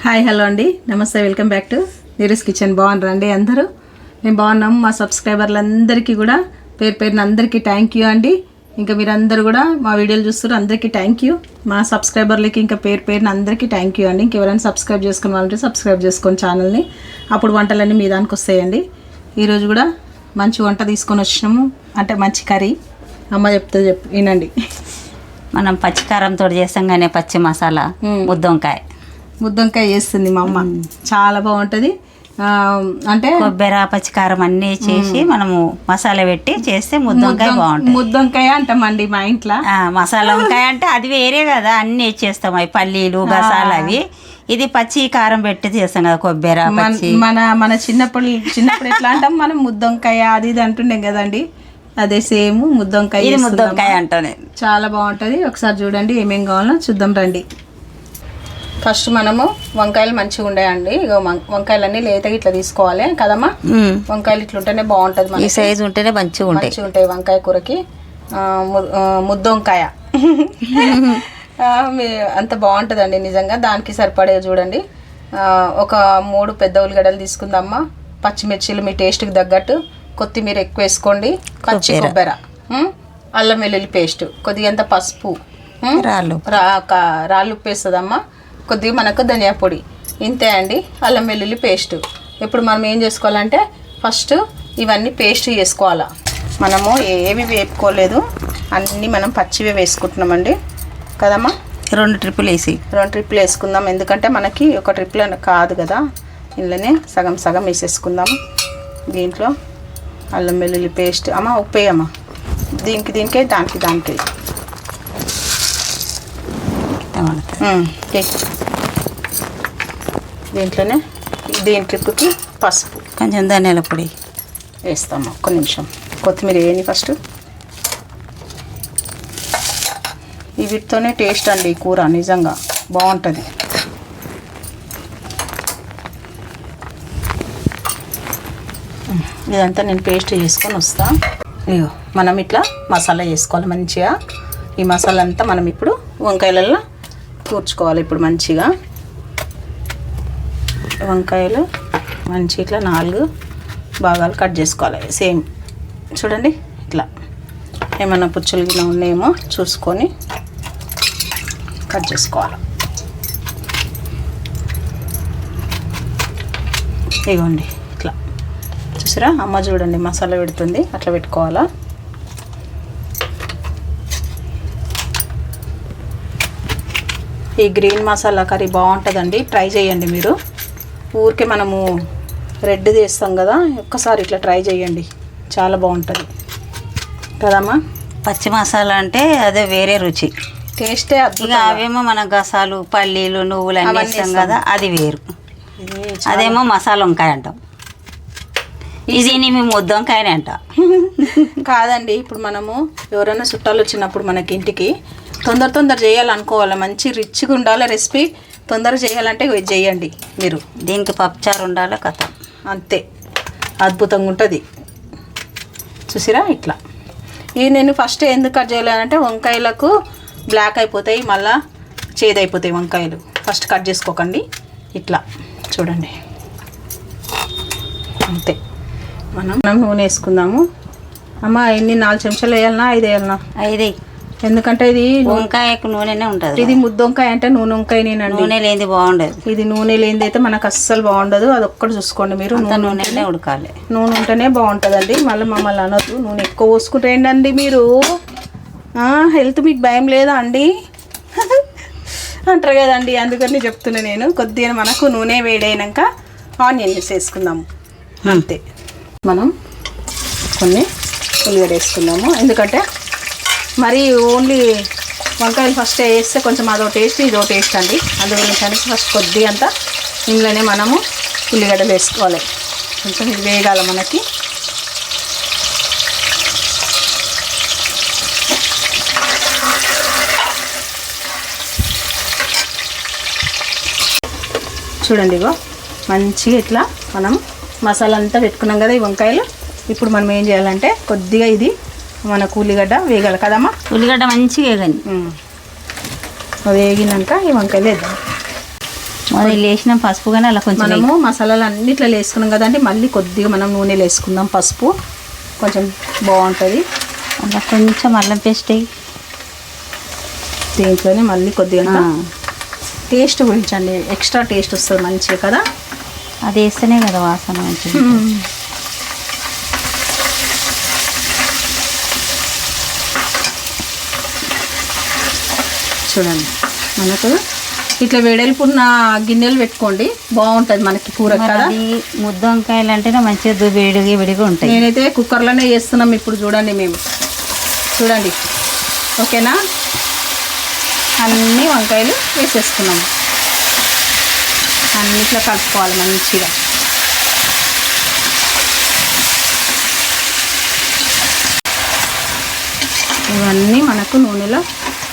Hi hello అండి, నమస్తే, welcome back to Neeraj kitchen. బాగున్నారండి అందరూ? మేము బాగున్నాము. మా సబ్స్క్రైబర్లందరికీ కూడా పేరు పేరున అందరికీ థ్యాంక్ యూ అండి. ఇంకా మీరందరూ కూడా మా వీడియోలు చూస్తారు, అందరికీ థ్యాంక్ యూ. మా సబ్స్క్రైబర్లకి ఇంకా పేరు పేరున అందరికీ థ్యాంక్ యూ అండి. ఇంకెవరైనా సబ్స్క్రైబ్ చేసుకుని వాళ్ళంటే సబ్స్క్రైబ్ చేసుకొని ఛానల్ని, అప్పుడు వంటలన్నీ మీ దానికి వస్తాయండి. ఈరోజు కూడా మంచి వంట తీసుకొని వచ్చినాము, అంటే మంచి కర్రీ. అమ్మ చెప్తే వినండి. మనం పచ్చికారంతో చేస్తాం కానీ పచ్చి మసాలా ముద్దంకాయ చేస్తుంది మా అమ్మ, చాలా బాగుంటుంది. అంటే కొబ్బరి పచ్చికారం అన్నీ చేసి మనము మసాలా పెట్టి చేస్తే ముద్దంకాయ బాగుంటుంది. ముద్దంకాయ అంటామండి మా ఇంట్లో. మసాలా వంకాయ అంటే అది వేరే కదా, అన్నీ చేస్తాం. అవి పల్లీలు గసాలు అవి. ఇది పచ్చి కారం పెట్టి చేస్తాం కదా, కొబ్బరి పచ్చి. మన చిన్నప్పుడు ఎట్లా అంటాం మనం, ముద్దంకాయ అది ఇది అంటుండే కదండి, అదే సేమ్ ముద్దంకాయ. ఇది ముద్దంకాయ అంటానే చాలా బాగుంటుంది. ఒకసారి చూడండి ఏమేం కావాలో చూద్దాం రండి. ఫస్ట్ మనము వంకాయలు మంచిగా ఉండేయండి. ఇక వంకాయలన్నీ లేతగా ఇట్లా తీసుకోవాలి కదమ్మా. వంకాయలు ఇట్లా ఉంటేనే బాగుంటుంది, ఈ సైజు ఉంటేనే మంచిగా ఉంటాయి వంకాయ కూరకి. ముద్దంకాయ అంత బాగుంటుందండి నిజంగా. దానికి సరిపడే చూడండి, ఒక 3 పెద్ద ఉల్లిగడ్డలు తీసుకుందామా. పచ్చిమిర్చిలు మీ టేస్ట్కి తగ్గట్టు, కొత్తిమీర ఎక్కువ వేసుకోండి, పచ్చి కొబ్బరి, అల్లం వెల్లుల్లి పేస్ట్, కొద్దిగా అంత పసుపు, రాళ్ళు ఉప్పు వేస్తుందమ్మా, కొద్దిగా మనకు ధనియా పొడి, ఇంతే అండి. అల్లం వెల్లుల్లి పేస్ట్. ఇప్పుడు మనం ఏం చేసుకోవాలంటే ఫస్ట్ ఇవన్నీ పేస్ట్ చేసుకోవాలా. మనము ఏవి వేపుకోలేదు, అన్నీ మనం పచ్చివే వేసుకుంటున్నామండి కదమ్మా. 2 ట్రిప్పులు వేసుకుందాం, ఎందుకంటే మనకి ఒక ట్రిప్లో కాదు కదా. ఇందులోనే సగం సగం వేసేసుకుందాము. దీంట్లో అల్లం వెల్లుల్లి పేస్ట్ అమ్మ, ఉప్పు వేయమ్మా, దీనికే దానికి దీంట్లోనే దీని ట్రిప్కి పసుపు, కొంచెం ధనియాల పొడి వేస్తాము. ఒక్క నిమిషం, కొత్తిమీర వేయని ఫస్ట్. వీటితోనే టేస్ట్ అండి ఈ కూర, నిజంగా బాగుంటుంది. ఇదంతా నేను పేస్ట్ చేసుకొని వస్తా. ఇగో మనం ఇట్లా మసాలా చేసుకోవాలి మంచిగా. ఈ మసాలా అంతా మనం ఇప్పుడు వంకాయలలో కూర్చుకోవాలి. ఇప్పుడు మంచిగా వంకాయలు మంచి ఇట్లా 4 భాగాలు కట్ చేసుకోవాలి. సేమ్ చూడండి, ఇట్లా ఏమైనా పుచ్చులు గిన్నె ఉన్నాయేమో చూసుకొని కట్ చేసుకోవాలి. ఇగోండి ఇట్లా చూసారా, అమ్మ చూడండి మసాలా పెడుతుంది, అట్లా పెట్టుకోవాలా. ఈ గ్రీన్ మసాలా కర్రీ బాగుంటుందండి, ట్రై చేయండి మీరు. ఊరికే మనము రెడ్ చేస్తాం కదా, ఒక్కసారి ఇట్లా ట్రై చేయండి, చాలా బాగుంటుంది కదమ్మా. పచ్చి మసాలా అంటే అదే వేరే రుచి, టేస్టే. ఇక అవేమో మన గసాలు పల్లీలు నువ్వులు అన్నీ వేస్తాం కదా, అది వేరు. అదేమో మసాలా వంకాయ అంటాం, ఇది మేము ముద్దంకాయనే అంట. కాదండి, ఇప్పుడు మనము ఎవరైనా చుట్టాలు వచ్చినప్పుడు మనకి ఇంటికి తొందర చేయాలనుకోవాలి, మంచి రిచ్గా ఉండాలి రెసిపీ, తొందరగా చేయాలంటే ఇది చేయండి మీరు. దీనికి పప్పుచారు ఉండాలి కథ, అంతే అద్భుతంగా ఉంటుంది. చూసిరా ఇట్లా. ఇది నేను ఫస్ట్ ఎందుకు కట్ చేయాలంటే వంకాయలకు బ్లాక్ అయిపోతాయి, మళ్ళీ చేదైపోతాయి వంకాయలు. ఫస్ట్ కట్ చేసుకోకండి, ఇట్లా చూడండి అంతే. మనం నూనె వేసుకుందాము. అమ్మ ఎన్ని 4 చెంచాలు వేయాలన్నా 5 వేయాలన్నా? 5. ఎందుకంటే ఇది వంకాయకు నూనెనే ఉంటుంది. ఇది ముద్దంకాయ అంటే నూనె వంకాయనేనండి. నూనె లేనిది బాగుండదు. ఇది నూనె లేనిది అయితే మనకు అస్సలు బాగుండదు. అది ఒక్కటి చూసుకోండి మీరు, నూనెనే ఉడకాలి. నూనె ఉంటేనే బాగుంటుందండి. మమ్మల్ని అనొద్దు నూనె ఎక్కువ పోసుకుంటేండి మీరు. హెల్త్ మీకు భయం లేదా అండి అంటారు కదండి, అందుకని చెప్తున్నా నేను. కొద్దిగా మనకు నూనె వేడైనాక ఆనియన్స్ వేసుకుందాము, అంతే. మనం కొన్ని ఉల్లిగడ్డ వేసుకుందాము, ఎందుకంటే మరి ఓన్లీ వంకాయలు ఫస్ట్ వేస్తే కొంచెం అదో టేస్ట్ ఇదో టేస్ట్ అండి. అందుగురించి ఫస్ట్ కొద్దిగా అంతా ఇందులోనే మనము ఉల్లిగడ్డలు వేసుకోవాలి. కొంచెం ఇది వేగాల మనకి. చూడండి ఇగో మంచిగా ఇట్లా మనం మసాలా అంతా పెట్టుకున్నాం కదా ఈ వంకాయలు. ఇప్పుడు మనం ఏం చేయాలంటే కొద్దిగా ఇది మనకు ఉల్లిగడ్డ వేగాలి కదమ్మా. ఉల్లిగడ్డ మంచిగా వేగని వేగినాక ఈ వంకాయలు వేద్దాం. మనం వేసిన పసుపు కానీ అలా కొంచెం మనము మసాలాలు అన్నిట్లో వేసుకున్నాం కదండి, మళ్ళీ కొద్దిగా మనం నూనెలు వేసుకుందాం. పసుపు కొంచెం బాగుంటుంది. అలా కొంచెం అల్లం పేస్ట్ దీంట్లోనే మళ్ళీ కొద్దిగా టేస్ట్ గురించి అండి, ఎక్స్ట్రా టేస్ట్ వస్తుంది మంచిగా కదా. అది వేస్తేనే కదా వాసన మంచిగా. చూడండి, మనకు ఇట్లా వెడల్పున్న గిన్నెలు పెట్టుకోండి, బాగుంటుంది మనకి కూర కదా. ముద్ద వంకాయలు అంటేనే మంచిగా విడిగా ఉంటాయి. నేనైతే కుక్కర్లోనే చేస్తున్నాం ఇప్పుడు. చూడండి మేము, చూడండి ఓకేనా. అన్ని వంకాయలు వేసేసుకున్నాం, అన్నిట్లో కలుపుకోవాలి మంచిగా. ఇవన్నీ మనకు నూనెలో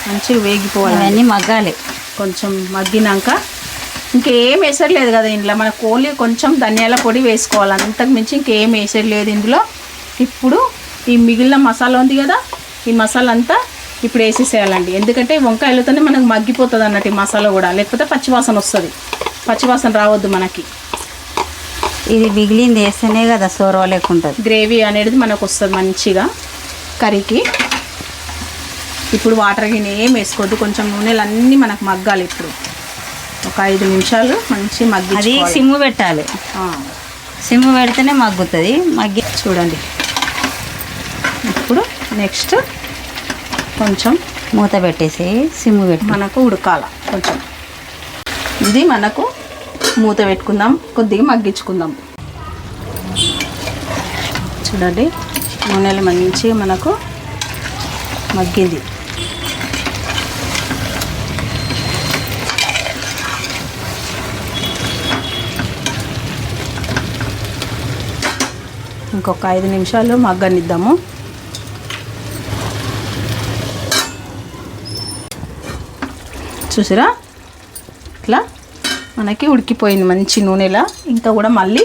మంచిగా వేగిపోవాలి, అవన్నీ మగ్గాలి. కొంచెం మగ్గినాక ఇంకేం వేసట్లేదు కదా ఇందులో, మన కోలి కొంచెం ధనియాల పొడి వేసుకోవాలి, అంతకు మించి ఇంకేం వేసట్లేదు ఇందులో. ఇప్పుడు ఈ మిగిలిన మసాలా ఉంది కదా, ఈ మసాలా అంతా ఇప్పుడు వేసేసేయాలండి. ఎందుకంటే వంకాయలతోనే మనకు మగ్గిపోతుంది అన్నట్టు ఈ మసాలా కూడా, లేకపోతే పచ్చివాసన వస్తుంది. పచ్చివాసన రావద్దు మనకి. ఇది మిగిలింది వేస్తేనే కదా సోరవ లేకుంటుంది, గ్రేవీ అనేది మనకు వస్తుంది మంచిగా కర్రీకి. ఇప్పుడు వాటర్ గిన్నె ఏం వేసుకోవద్దు, కొంచెం నూనెలు అన్నీ మనకు మగ్గాలి. ఇప్పుడు ఒక 5 నిమిషాలు మంచి మగ్గి, అది సిమ్ము పెట్టాలి. సిమ్ము పెడితేనే మగ్గుతుంది. మగ్గి చూడండి. ఇప్పుడు నెక్స్ట్ కొంచెం మూత పెట్టేసి సిమ్ము పెట్టి మనకు ఉడకాల కొంచెం. ఇది మనకు మూత పెట్టుకుందాం, కొద్దిగా మగ్గించుకుందాం. చూడండి, నూనెలు మంచిగా మనకు మగ్గింది. ఇంకొక 5 నిమిషాలు మగ్గనిద్దాము. చూసారా, ఇట్లా మనకి ఉడికిపోయింది మంచి నూనెలా. ఇంకా కూడా మళ్ళీ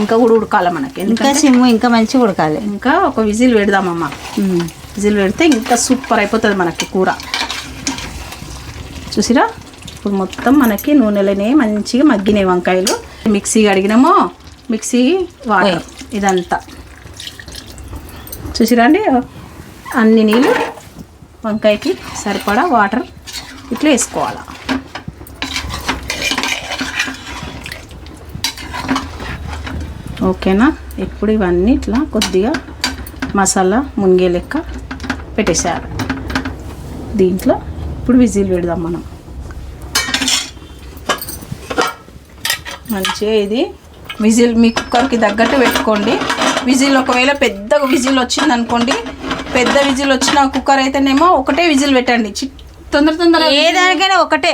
ఇంకా కూడా ఉడకాలి మనకి, ఇంకా సిమ్ము ఇంకా మంచిగా ఉడకాలి. ఇంకా ఒక విజిల్ పెడదామమ్మ. విజిల్ పెడితే ఇంకా సూపర్ అయిపోతుంది మనకి కూర. చూసిరా, ఇప్పుడు మొత్తం మనకి నూనెలోనే మంచిగా మగ్గినాయి వంకాయలు. మిక్సీ అడిగినామో, మిక్సీ వాటర్ ఇదంతా చూసిరా అండి. అన్ని నీళ్ళు వంకాయకి సరిపడా వాటర్ ఇట్లా వేసుకోవాలి. ఓకేనా. ఇప్పుడు ఇవన్నీ ఇట్లా కొద్దిగా మసాలా మునిగే లెక్క పెట్టేసేయాలి. దీంట్లో ఇప్పుడు విజిల్ పెడదాం మనం. మంచిగా ఇది విజిల్ మీ కుక్కర్కి తగ్గట్టు పెట్టుకోండి. విజిల్ ఒకవేళ పెద్ద విజిల్ వచ్చింది అనుకోండి, పెద్ద విజిల్ వచ్చిన కుక్కర్ అయితేనేమో ఒకటే విజిల్ పెట్టండి. తొందర ఏదానికైనా ఒకటే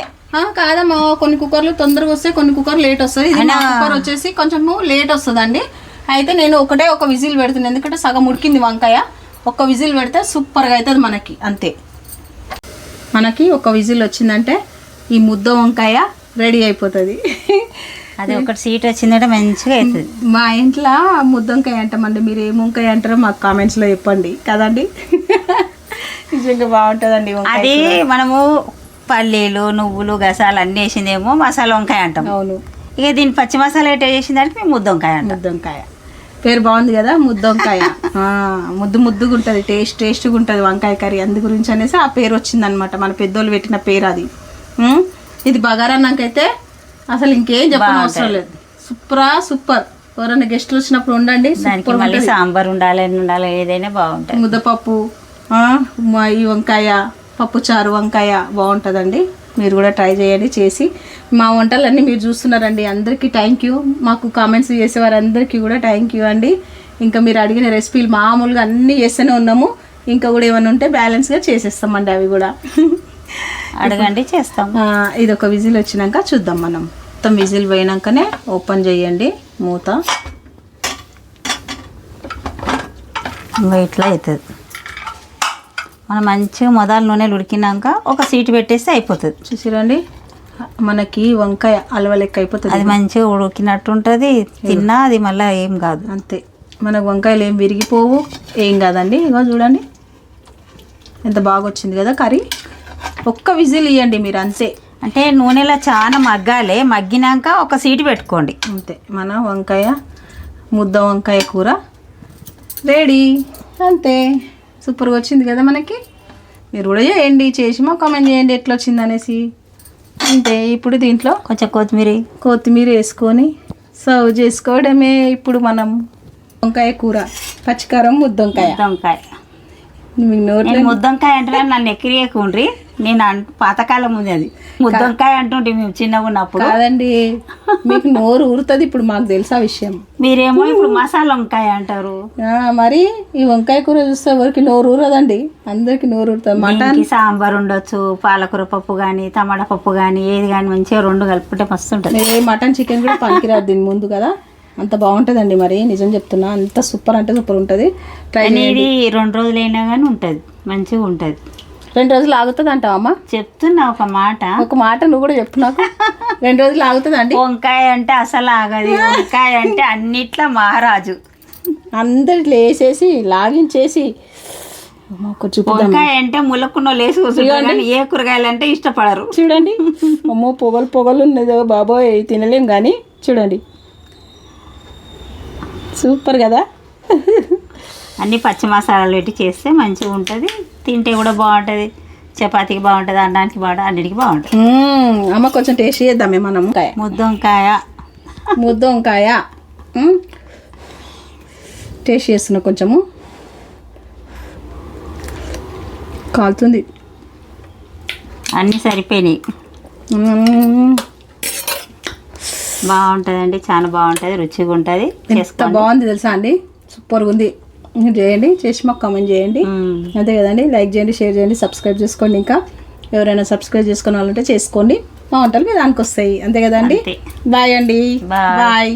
కాదమ్మా. కొన్ని కుక్కర్లు తొందరగా వస్తాయి, కొన్ని కుక్కర్ లేట్ వస్తుంది. ఇది నా కుక్కర్ వచ్చేసి కొంచెము లేట్ వస్తుందండి. అయితే నేను ఒక విజిల్ పెడుతున్నాను, ఎందుకంటే సగం ఉడికింది వంకాయ. ఒక విజిల్ పెడితే సూపర్గా అవుతుంది మనకి. అంతే, మనకి ఒక విజిల్ వచ్చిందంటే ఈ ముద్ద వంకాయ రెడీ అయిపోతుంది. అది ఒకటి సీట్ వచ్చిందంటే మంచిగా అవుతుంది. మా ఇంట్లో ముద్ద వంకాయ అంటామండి, మీరు ఏం వంకాయ అంటారో మాకు కామెంట్స్లో చెప్పండి కదండి. నిజంగా బాగుంటుందండి. అది మనము పల్లీలు నువ్వులు గసాలు అన్నీ వేసిందేమో మసాలా వంకాయ అంటాం. అవును. ఇక దీని పచ్చి మసాలా ఎట్లా చేసిందంటే మేము ముద్ద వంకాయ అంటాం. ముద్ద వంకాయ పేరు బాగుంది కదా, ముద్ద వంకాయ. ముద్దుగా ఉంటుంది, టేస్ట్గా ఉంటుంది వంకాయ కర్రీ. అందు గురించి అనేసి ఆ పేరు వచ్చిందనమాట, మన పెద్దోళ్ళు పెట్టిన పేరు అది. ఇది బగారన్నాకైతే అసలు ఇంకేం చెప్పడం అవసరం లేదు. సూపర్. ఎవరైనా గెస్ట్లు వచ్చినప్పుడు ఉండండి. దానికి మళ్ళీ సాంబార్ ఉండాలి ఏదైనా బాగుంటుంది. ముద్దపప్పు, ఈ వంకాయ పప్పు చారు వంకాయ బాగుంటుందండి. మీరు కూడా ట్రై చేయండి. చేసి మా వంటలన్నీ మీరు చూస్తున్నారండి. అందరికీ థ్యాంక్ యూ. మాకు కామెంట్స్ చేసేవారందరికీ కూడా థ్యాంక్ యూ అండి. ఇంకా మీరు అడిగిన రెసిపీలు మామూలుగా అన్నీ చేస్తూనే ఉన్నాము. ఇంకా కూడా ఏమైనా ఉంటే బ్యాలెన్స్గా చేసేస్తామండి అవి కూడా. అడగండి, చేస్తాం. ఇది ఒక విజిల్ వచ్చినాక చూద్దాం మనం. మొత్తం విజిల్ పోయినాకనే ఓపెన్ చేయండి మూత. ఇట్లా అవుతుంది. మనం మంచిగా మొదలు నూనెలు ఉడికినాక ఒక సీటు పెట్టేస్తే అయిపోతుంది. చూసిరండి, మనకి వంకాయ అలవ లెక్క అయిపోతుంది. అది మంచిగా ఉడికినట్టు ఉంటుంది. తిన్నా అది మళ్ళీ ఏం కాదు. అంతే, మనకు వంకాయలు ఏం విరిగిపోవు, ఏం కాదండి. ఇగో చూడండి ఎంత బాగా వచ్చింది కదా కర్రీ. ఒక్క విజిల్ ఇవ్వండి మీరు, అంతే. అంటే నూనెలో చాలా మగ్గాలి, మగ్గినాక ఒక సీటు పెట్టుకోండి అంతే. మన వంకాయ ముద్ద వంకాయ కూర రెడీ. అంతే, సూపర్గా వచ్చింది కదా మనకి. మీరు కూడా చేయండి, చేసి మా కామెంట్ చేయండి ఎట్లా వచ్చింది అనేసి. అంతే. ఇప్పుడు దీంట్లో కొంచెం కొత్తిమీర వేసుకొని సర్వ్ చేసుకోవడమే. ఇప్పుడు మనం వంకాయ కూర, పచ్చికారం ముద్దంకాయ. మీకు నోట్లో ముద్దంకాయ అంటే నన్ను ఎక్కిరియకుండ్రి, నేను పాతకాలం ఉంది అది ముద్దంకాయ అంటుంటే మేము చిన్నగా ఉన్నప్పుడు. కాదండి, మీకు నోరు ఊరుతుంది ఇప్పుడు, మాకు తెలుసా విషయం. మీరేమో ఇప్పుడు మసాలా వంకాయ అంటారు. మరి ఈ వంకాయ కూర చూస్తే ఎవరికి నోరు ఊరదండి, అందరికి నోరు ఊరుతుంది. మటన్ సాంబార్ ఉండొచ్చు, పాలకూర పప్పు కానీ టమాటా పప్పు కానీ ఏది కానీ మంచిగా రెండు కలుపుకుంటే మస్తు ఉంటుంది. మటన్ చికెన్ కూడా పనికిరాదు దీని ముందు కదా, అంత బాగుంటుందండి. మరి నిజం చెప్తున్నా, అంత సూపర్ అంటే సూపర్ ఉంటుంది. ట్రై ఇది 2 రోజులు అయినా కానీ ఉంటుంది, మంచిగా ఉంటుంది. 2 రోజులు ఆగుతుంది అంటావమ్మా? చెప్తున్నా ఒక మాట నువ్వు కూడా చెప్పు నాకు. 2 రోజులు ఆగుతుంది అండి. వంకాయ అంటే అసలు ఆగదు, వంకాయ అంటే అన్నిట్లో మహారాజు. అందరిట్లో వేసేసి లాగించేసి వంకాయ అంటే ములక్కున్న లేసి కూర్చుంటారు, ఏ కూరగాయలు అంటే ఇష్టపడరు. చూడండి, అమ్మో పొగలు ఉన్నదో బాబోయ్, తినలేం కానీ చూడండి, సూపర్ కదా. అన్ని పచ్చి మసాలాలు పెట్టి చేస్తే మంచిగా ఉంటుంది, తింటే కూడా బాగుంటుంది, చపాతీకి బాగుంటుంది, అన్నానికి బాగుంటుంది, అన్నిటికి బాగుంటుంది. అమ్మ కొంచెం టేస్ట్ చేద్దామే మనం. ముద్దంకాయ టేస్ట్ చేస్తున్నా, కొంచెము కాలుతుంది. అన్నీ సరిపోయినాయి, బాగుంటుందండి, చాలా బాగుంటుంది, రుచిగా ఉంటుంది. ఎంత బాగుంది తెలుసా అండి, సూపర్గా ఉంది. చేయండి, చేసి మాకు కామెంట్ చేయండి. అంతే కదండి, లైక్ చేయండి, షేర్ చేయండి, సబ్స్క్రైబ్ చేసుకోండి. ఇంకా ఎవరైనా సబ్స్క్రైబ్ చేసుకునే వాళ్ళంటే చేసుకోండి, మా వంటలు మీ దానికి వస్తాయి. అంతే కదండి. బాయ్ అండి, బాయ్.